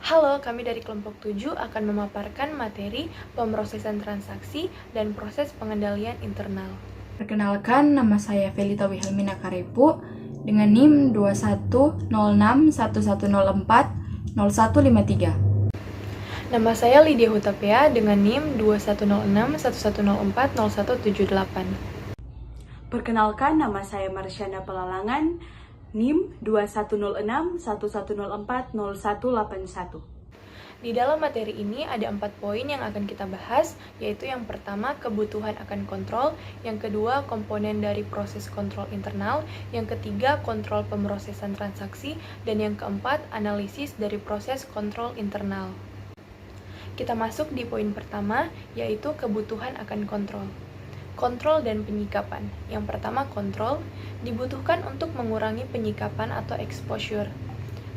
Halo, kami dari kelompok 7 akan memaparkan materi pemrosesan transaksi dan proses pengendalian internal. Perkenalkan, nama saya Felita Wilhelmina Karepu dengan NIM 210611040153. Nama saya Lydia Hutapea dengan NIM 210611040178. Perkenalkan, nama saya Marsyana Pelalangan, NIM 210611040181. Di dalam materi ini ada 4 poin yang akan kita bahas, yaitu yang pertama, kebutuhan akan kontrol, yang kedua, komponen dari proses kontrol internal, yang ketiga, kontrol pemrosesan transaksi, dan yang keempat, analisis dari proses kontrol internal. Kita masuk di poin pertama, yaitu kebutuhan akan kontrol. Kontrol dan penyikapan. Yang pertama, kontrol dibutuhkan untuk mengurangi penyikapan atau exposure.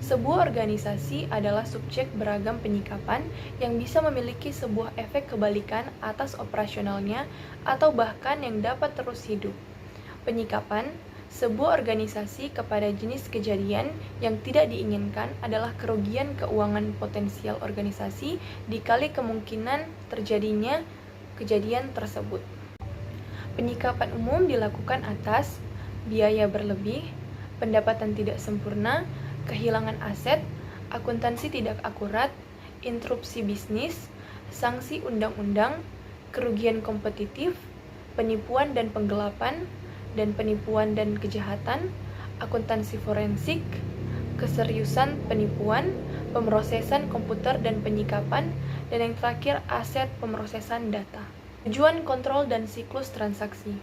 Sebuah organisasi adalah subjek beragam penyikapan yang bisa memiliki sebuah efek kebalikan atas operasionalnya atau bahkan yang dapat terus hidup. Penyikapan sebuah organisasi kepada jenis kejadian yang tidak diinginkan adalah kerugian keuangan potensial organisasi dikali kemungkinan terjadinya kejadian tersebut. Penyikapan umum dilakukan atas biaya berlebih, pendapatan tidak sempurna, kehilangan aset, akuntansi tidak akurat, interupsi bisnis, sanksi undang-undang, kerugian kompetitif, penipuan dan penggelapan, dan penipuan dan kejahatan, akuntansi forensik, keseriusan penipuan, pemrosesan komputer dan penyikapan, dan yang terakhir aset pemrosesan data. Tujuan kontrol dan siklus transaksi.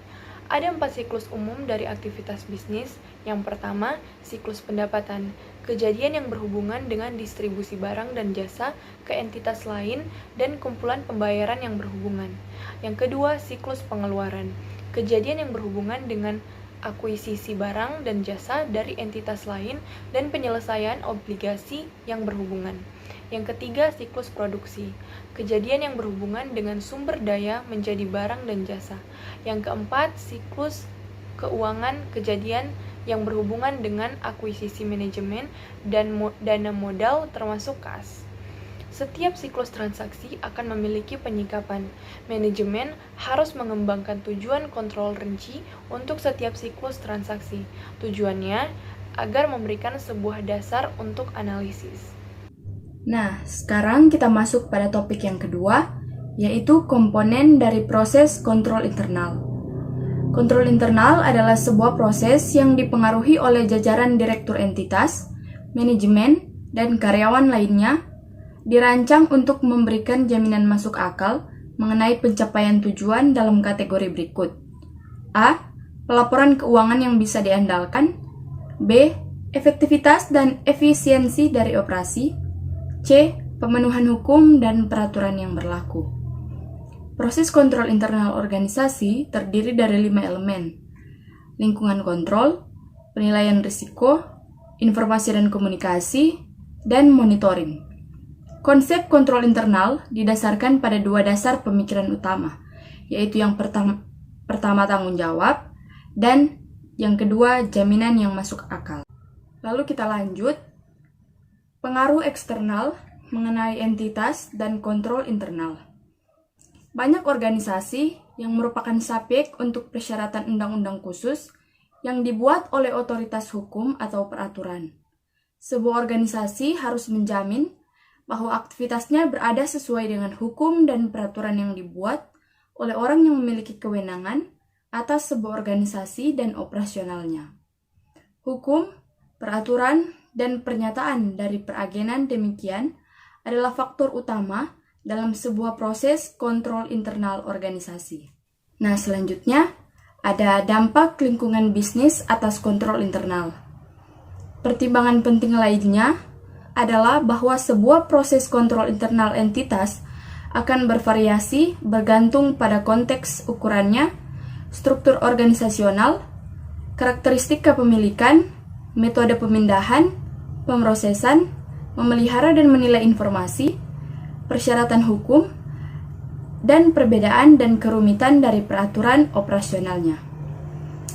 Ada 4 siklus umum dari aktivitas bisnis. Yang pertama, siklus pendapatan, kejadian yang berhubungan dengan distribusi barang dan jasa ke entitas lain dan kumpulan pembayaran yang berhubungan. Yang kedua, siklus pengeluaran, kejadian yang berhubungan dengan akuisisi barang dan jasa dari entitas lain dan penyelesaian obligasi yang berhubungan. Yang ketiga, siklus produksi, kejadian yang berhubungan dengan sumber daya menjadi barang dan jasa. Yang keempat, siklus keuangan, kejadian yang berhubungan dengan akuisisi manajemen dan dana modal termasuk kas. Setiap siklus transaksi akan memiliki penyikapan. Manajemen harus mengembangkan tujuan kontrol rinci untuk setiap siklus transaksi. Tujuannya agar memberikan sebuah dasar untuk analisis. Nah, sekarang kita masuk pada topik yang kedua, yaitu komponen dari proses kontrol internal. Kontrol internal adalah sebuah proses yang dipengaruhi oleh jajaran direktur entitas, manajemen, dan karyawan lainnya, dirancang untuk memberikan jaminan masuk akal mengenai pencapaian tujuan dalam kategori berikut. A. Pelaporan keuangan yang bisa diandalkan. B. Efektivitas dan efisiensi dari operasi. C. Pemenuhan hukum dan peraturan yang berlaku. Proses kontrol internal organisasi terdiri dari 5 elemen: lingkungan kontrol, penilaian risiko, informasi dan komunikasi, dan monitoring. Konsep kontrol internal didasarkan pada 2 dasar pemikiran utama, yaitu yang pertama tanggung jawab, dan yang kedua jaminan yang masuk akal. Lalu kita lanjut. Pengaruh eksternal mengenai entitas dan kontrol internal. Banyak organisasi yang merupakan subjek untuk persyaratan undang-undang khusus yang dibuat oleh otoritas hukum atau peraturan. Sebuah organisasi harus menjamin bahwa aktivitasnya berada sesuai dengan hukum dan peraturan yang dibuat oleh orang yang memiliki kewenangan atas sebuah organisasi dan operasionalnya. Hukum, peraturan, dan pernyataan dari peragenan demikian adalah faktor utama dalam sebuah proses kontrol internal organisasi. Nah, selanjutnya ada dampak lingkungan bisnis atas kontrol internal. Pertimbangan penting lainnya adalah bahwa sebuah proses kontrol internal entitas akan bervariasi bergantung pada konteks ukurannya, struktur organisasional, karakteristik kepemilikan, metode pemindahan, pemrosesan, memelihara dan menilai informasi, persyaratan hukum, dan perbedaan dan kerumitan dari peraturan operasionalnya.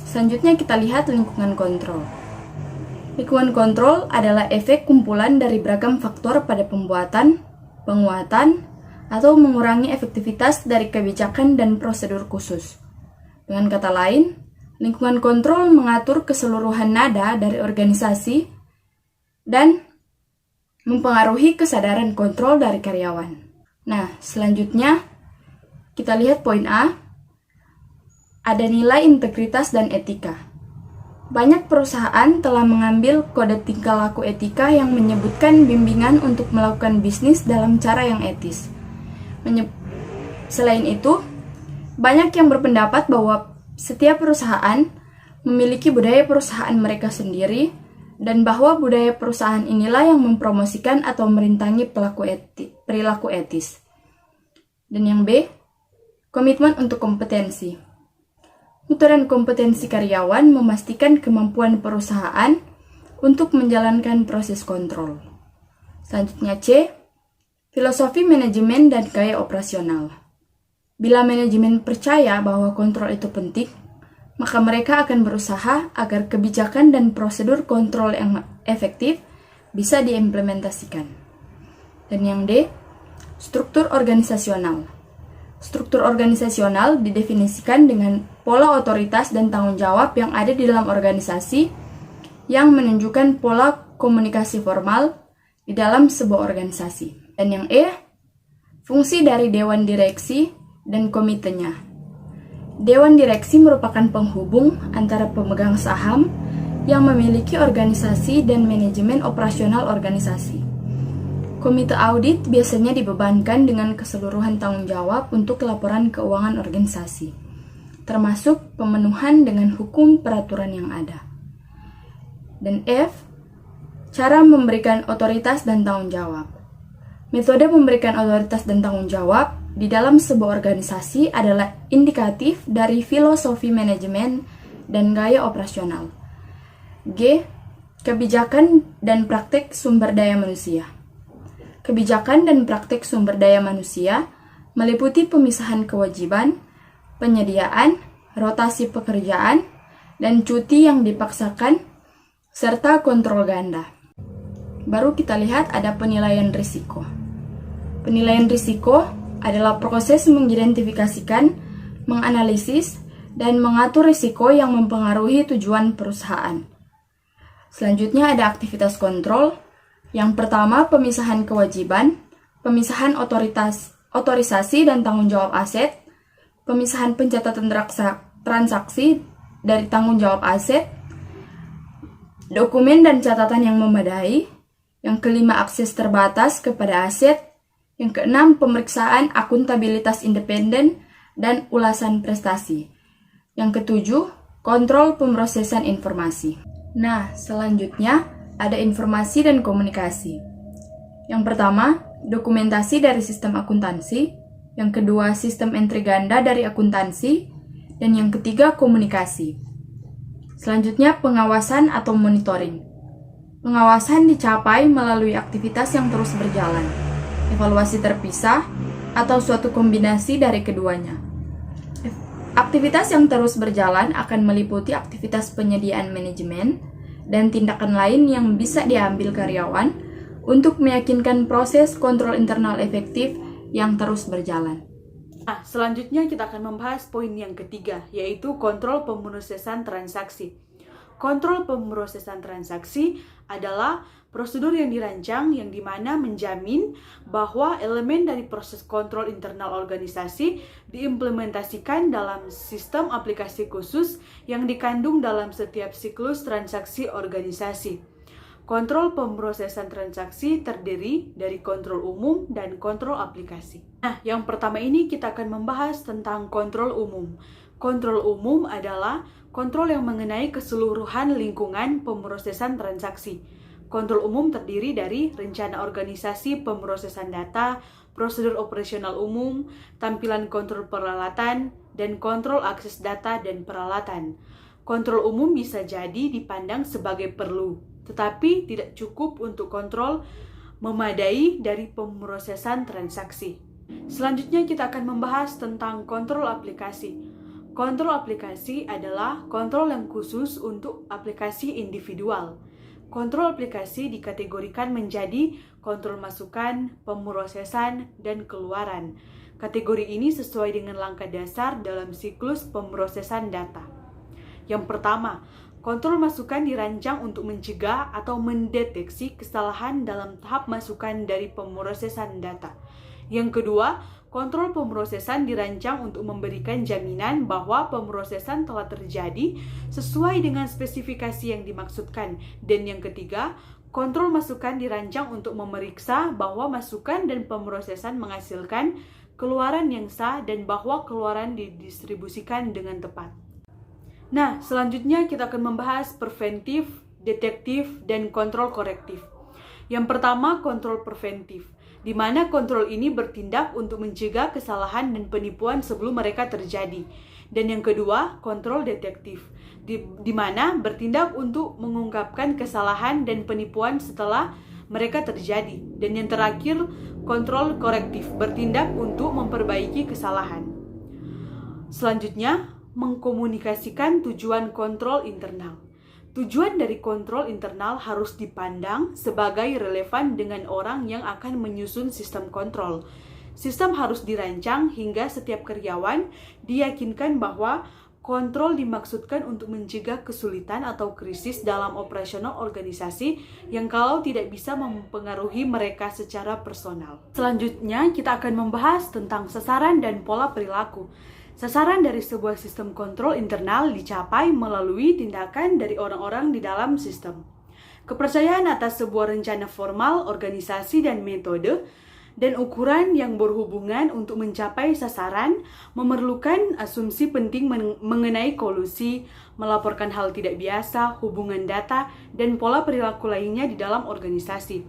Selanjutnya kita lihat lingkungan kontrol. Lingkungan kontrol adalah efek kumpulan dari beragam faktor pada pembuatan, penguatan, atau mengurangi efektivitas dari kebijakan dan prosedur khusus. Dengan kata lain, lingkungan kontrol mengatur keseluruhan nada dari organisasi dan mempengaruhi kesadaran kontrol dari karyawan. Nah, selanjutnya kita lihat poin A, ada nilai integritas dan etika. Banyak perusahaan telah mengambil kode tingkah laku etika yang menyebutkan bimbingan untuk melakukan bisnis dalam cara yang etis. Selain itu, banyak yang berpendapat bahwa setiap perusahaan memiliki budaya perusahaan mereka sendiri dan bahwa budaya perusahaan inilah yang mempromosikan atau merintangi perilaku etis. Dan yang B, komitmen untuk kompetensi. Mutu dan kompetensi karyawan memastikan kemampuan perusahaan untuk menjalankan proses kontrol. Selanjutnya C, filosofi manajemen dan gaya operasional. Bila manajemen percaya bahwa kontrol itu penting, maka mereka akan berusaha agar kebijakan dan prosedur kontrol yang efektif bisa diimplementasikan. Dan yang D, struktur organisasional. Struktur organisasional didefinisikan dengan pola otoritas dan tanggung jawab yang ada di dalam organisasi yang menunjukkan pola komunikasi formal di dalam sebuah organisasi. Dan yang E, fungsi dari dewan direksi dan komitenya. Dewan direksi merupakan penghubung antara pemegang saham yang memiliki organisasi dan manajemen operasional organisasi. Komite audit biasanya dibebankan dengan keseluruhan tanggung jawab untuk laporan keuangan organisasi, termasuk pemenuhan dengan hukum peraturan yang ada. Dan F, cara memberikan otoritas dan tanggung jawab. Metode memberikan otoritas dan tanggung jawab di dalam sebuah organisasi adalah indikatif dari filosofi manajemen dan gaya operasional. G, kebijakan dan praktik sumber daya manusia. Kebijakan dan praktik sumber daya manusia meliputi pemisahan kewajiban, penyediaan, rotasi pekerjaan, dan cuti yang dipaksakan, serta kontrol ganda. Baru kita lihat ada penilaian risiko. Penilaian risiko adalah proses mengidentifikasikan, menganalisis, dan mengatur risiko yang mempengaruhi tujuan perusahaan. Selanjutnya ada aktivitas kontrol. Yang pertama, pemisahan kewajiban, pemisahan otorisasi dan tanggung jawab aset, pemisahan pencatatan transaksi dari tanggung jawab aset, dokumen dan catatan yang memadai, yang kelima, akses terbatas kepada aset, yang keenam, pemeriksaan akuntabilitas independen dan ulasan prestasi, yang ketujuh, kontrol pemrosesan informasi. Nah, selanjutnya ada informasi dan komunikasi. Yang pertama, dokumentasi dari sistem akuntansi. Yang kedua, sistem entry ganda dari akuntansi. Dan yang ketiga, komunikasi. Selanjutnya, pengawasan atau monitoring. Pengawasan dicapai melalui aktivitas yang terus berjalan, evaluasi terpisah, atau suatu kombinasi dari keduanya. Aktivitas yang terus berjalan akan meliputi aktivitas penyediaan manajemen, dan tindakan lain yang bisa diambil karyawan untuk meyakinkan proses kontrol internal efektif yang terus berjalan. Nah, selanjutnya kita akan membahas poin yang ketiga, yaitu kontrol pemrosesan transaksi. Kontrol pemrosesan transaksi adalah prosedur yang dirancang yang dimana menjamin bahwa elemen dari proses kontrol internal organisasi diimplementasikan dalam sistem aplikasi khusus yang dikandung dalam setiap siklus transaksi organisasi. Kontrol pemrosesan transaksi terdiri dari kontrol umum dan kontrol aplikasi. Nah, yang pertama ini kita akan membahas tentang kontrol umum. Kontrol umum adalah kontrol yang mengenai keseluruhan lingkungan pemrosesan transaksi. Kontrol umum terdiri dari rencana organisasi pemrosesan data, prosedur operasional umum, tampilan kontrol peralatan, dan kontrol akses data dan peralatan. Kontrol umum bisa jadi dipandang sebagai perlu, tetapi tidak cukup untuk kontrol memadai dari pemrosesan transaksi. Selanjutnya kita akan membahas tentang kontrol aplikasi. Kontrol aplikasi adalah kontrol yang khusus untuk aplikasi individual. Kontrol aplikasi dikategorikan menjadi kontrol masukan, pemrosesan, dan keluaran. Kategori ini sesuai dengan langkah dasar dalam siklus pemrosesan data. Yang pertama, kontrol masukan dirancang untuk mencegah atau mendeteksi kesalahan dalam tahap masukan dari pemrosesan data. Yang kedua, kontrol pemrosesan dirancang untuk memberikan jaminan bahwa pemrosesan telah terjadi sesuai dengan spesifikasi yang dimaksudkan. Dan yang ketiga, kontrol masukan dirancang untuk memeriksa bahwa masukan dan pemrosesan menghasilkan keluaran yang sah dan bahwa keluaran didistribusikan dengan tepat. Nah, selanjutnya kita akan membahas preventif, detektif, dan kontrol korektif. Yang pertama, kontrol preventif, di mana kontrol ini bertindak untuk mencegah kesalahan dan penipuan sebelum mereka terjadi. Dan yang kedua, kontrol detektif, di mana bertindak untuk mengungkapkan kesalahan dan penipuan setelah mereka terjadi. Dan yang terakhir, kontrol korektif, bertindak untuk memperbaiki kesalahan. Selanjutnya, mengkomunikasikan tujuan kontrol internal. Tujuan dari kontrol internal harus dipandang sebagai relevan dengan orang yang akan menyusun sistem kontrol. Sistem harus dirancang hingga setiap karyawan diyakinkan bahwa kontrol dimaksudkan untuk mencegah kesulitan atau krisis dalam operasional organisasi yang kalau tidak bisa mempengaruhi mereka secara personal. Selanjutnya, kita akan membahas tentang sasaran dan pola perilaku. Sasaran dari sebuah sistem kontrol internal dicapai melalui tindakan dari orang-orang di dalam sistem. Kepercayaan atas sebuah rencana formal, organisasi, dan metode, dan ukuran yang berhubungan untuk mencapai sasaran memerlukan asumsi penting mengenai kolusi, melaporkan hal tidak biasa, hubungan data, dan pola perilaku lainnya di dalam organisasi.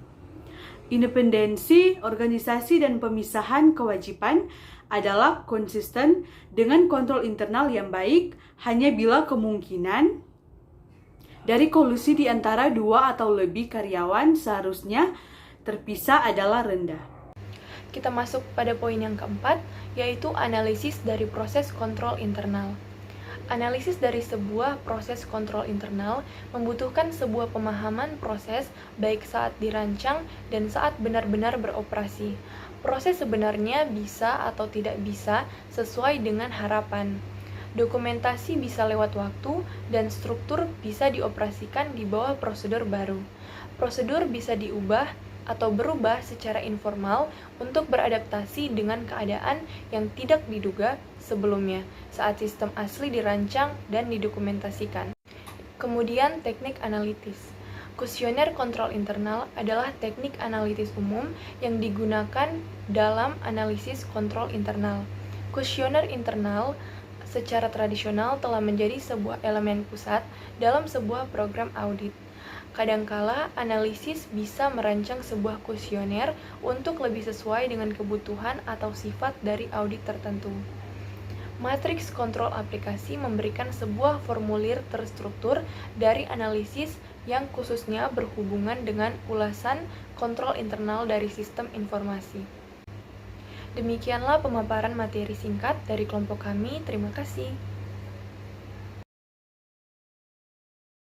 Independensi organisasi dan pemisahan kewajiban adalah konsisten dengan kontrol internal yang baik hanya bila kemungkinan dari kolusi di antara dua atau lebih karyawan seharusnya terpisah adalah rendah. Kita masuk pada poin yang keempat, yaitu analisis dari proses kontrol internal. Analisis dari sebuah proses kontrol internal membutuhkan sebuah pemahaman proses baik saat dirancang dan saat benar-benar beroperasi. Proses sebenarnya bisa atau tidak bisa sesuai dengan harapan. Dokumentasi bisa lewat waktu dan struktur bisa dioperasikan di bawah prosedur baru. Prosedur bisa diubah atau berubah secara informal untuk beradaptasi dengan keadaan yang tidak diduga sebelumnya saat sistem asli dirancang dan didokumentasikan. Kemudian teknik analitis. Kuesioner kontrol internal adalah teknik analitis umum yang digunakan dalam analisis kontrol internal. Kuesioner internal secara tradisional telah menjadi sebuah elemen pusat dalam sebuah program audit. Kadangkala analisis bisa merancang sebuah kuesioner untuk lebih sesuai dengan kebutuhan atau sifat dari audit tertentu. Matriks kontrol aplikasi memberikan sebuah formulir terstruktur dari analisis yang khususnya berhubungan dengan ulasan kontrol internal dari sistem informasi. Demikianlah pemaparan materi singkat dari kelompok kami. Terima kasih.